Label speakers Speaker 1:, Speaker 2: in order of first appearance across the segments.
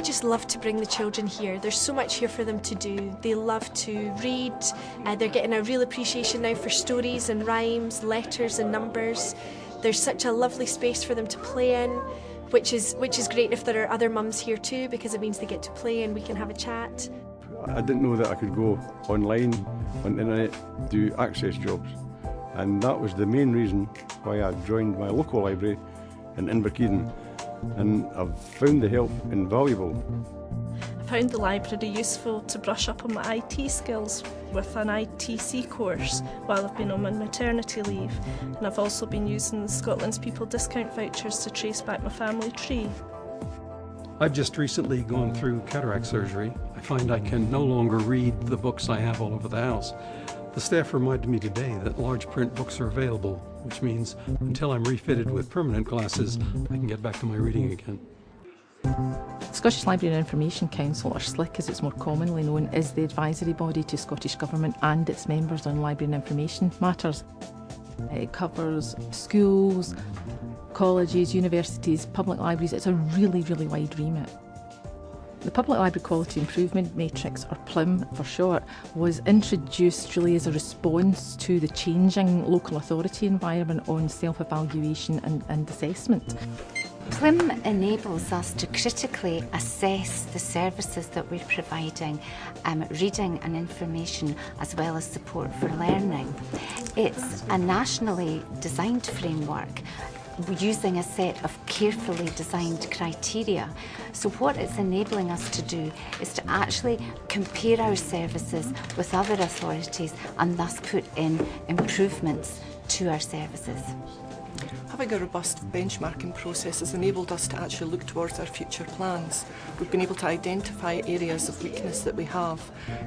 Speaker 1: We just love to bring the children here. There's so much here for them to do. They love to read. They're getting a real appreciation now for stories and rhymes, letters and numbers. There's such a lovely space for them to play in, which is great if there are other mums here too, because it means they get to play and we can have a chat.
Speaker 2: I didn't know that I could go online on the internet, do access jobs, and that was the main reason why I joined my local library in Inverkeithing, and I've found the help invaluable.
Speaker 3: I found the library useful to brush up on my IT skills with an ITC course while I've been on my maternity leave, and I've also been using Scotland's People discount vouchers to trace back my family tree.
Speaker 4: I've just recently gone through cataract surgery. I find I can no longer read the books I have all over the house. The staff reminded me today that large print books are available, which means until I'm refitted with permanent glasses, I can get back to my reading again.
Speaker 5: Scottish Library and Information Council, or SLIC as it's more commonly known, is the advisory body to Scottish Government and its members on library and information matters. It covers schools, colleges, universities, public libraries. It's a really, really wide remit. The Public Library Quality Improvement Matrix, or PLIM for short, was introduced really as a response to the changing local authority environment on self-evaluation and assessment.
Speaker 6: PLIM enables us to critically assess the services that we're providing, reading and information, as well as support for learning. It's a nationally designed framework using a set of carefully designed criteria. So what it's enabling us to do is to actually compare our services with other authorities and thus put in improvements to our services.
Speaker 7: Having a robust benchmarking process has enabled us to actually look towards our future plans. We've been able to identify areas of weakness that we have.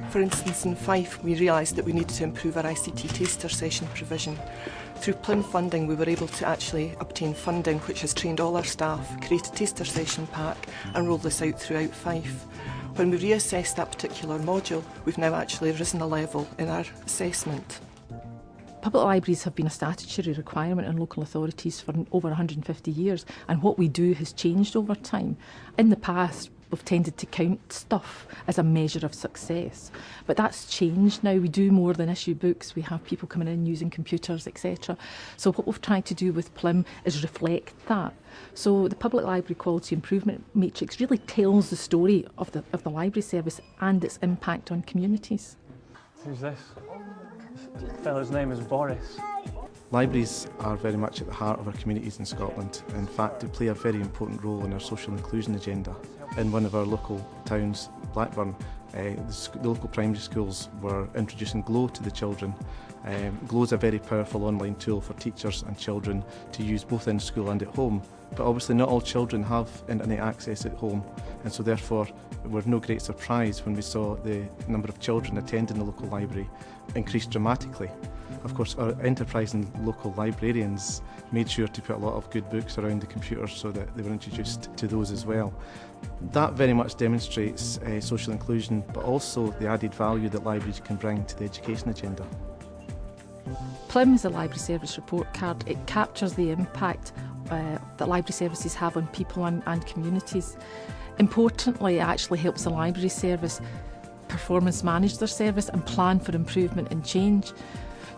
Speaker 7: For instance, in Fife, we realised that we needed to improve our ICT taster session provision. Through PLIM funding, we were able to actually obtain funding which has trained all our staff, create a taster session pack and roll this out throughout Fife. When we reassessed that particular module, we've now actually risen a level in our assessment.
Speaker 5: Public libraries have been a statutory requirement in local authorities for over 150 years, and what we do has changed over time. In the past, we've tended to count stuff as a measure of success, but that's changed now. We do more than issue books. We have people coming in using computers, etc. So what we've tried to do with PLIM is reflect that. So the Public Library Quality Improvement Matrix really tells the story of the library service and its impact on communities.
Speaker 8: Who's this? The fellow's name is Boris.
Speaker 9: Libraries are very much at the heart of our communities in Scotland. In fact, they play a very important role in our social inclusion agenda. In one of our local towns, Blackburn, the local primary schools were introducing Glow to the children. Glow is a very powerful online tool for teachers and children to use both in school and at home. But obviously not all children have internet access at home, and so therefore it was no great surprise when we saw the number of children attending the local library increase dramatically. Of course, our enterprising local librarians made sure to put a lot of good books around the computers so that they were introduced to those as well. That very much demonstrates social inclusion, but also the added value that libraries can bring to the education agenda.
Speaker 5: PLIM is a library service report card. It captures the impact that library services have on people and communities. Importantly, it actually helps the library service performance manage their service and plan for improvement and change.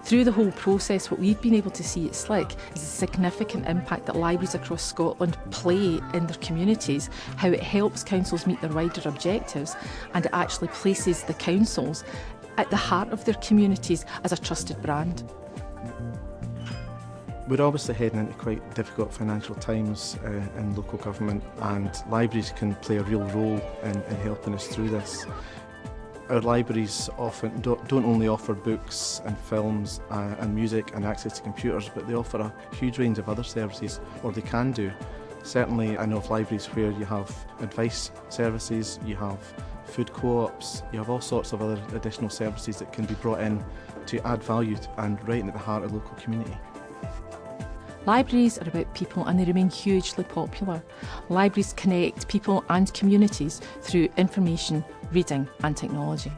Speaker 5: Through the whole process, what we've been able to see at SLIC is the significant impact that libraries across Scotland play in their communities, how it helps councils meet their wider objectives, and it actually places the councils at the heart of their communities as a trusted brand.
Speaker 9: We're obviously heading into quite difficult financial times in local government, and libraries can play a real role in helping us through this. Our libraries often don't only offer books and films and music and access to computers, but they offer a huge range of other services, or they can do. Certainly I know of libraries where you have advice services, you have food co-ops, you have all sorts of other additional services that can be brought in to add value and right in at the heart of the local community.
Speaker 5: Libraries are about people and they remain hugely popular. Libraries connect people and communities through information, reading and technology.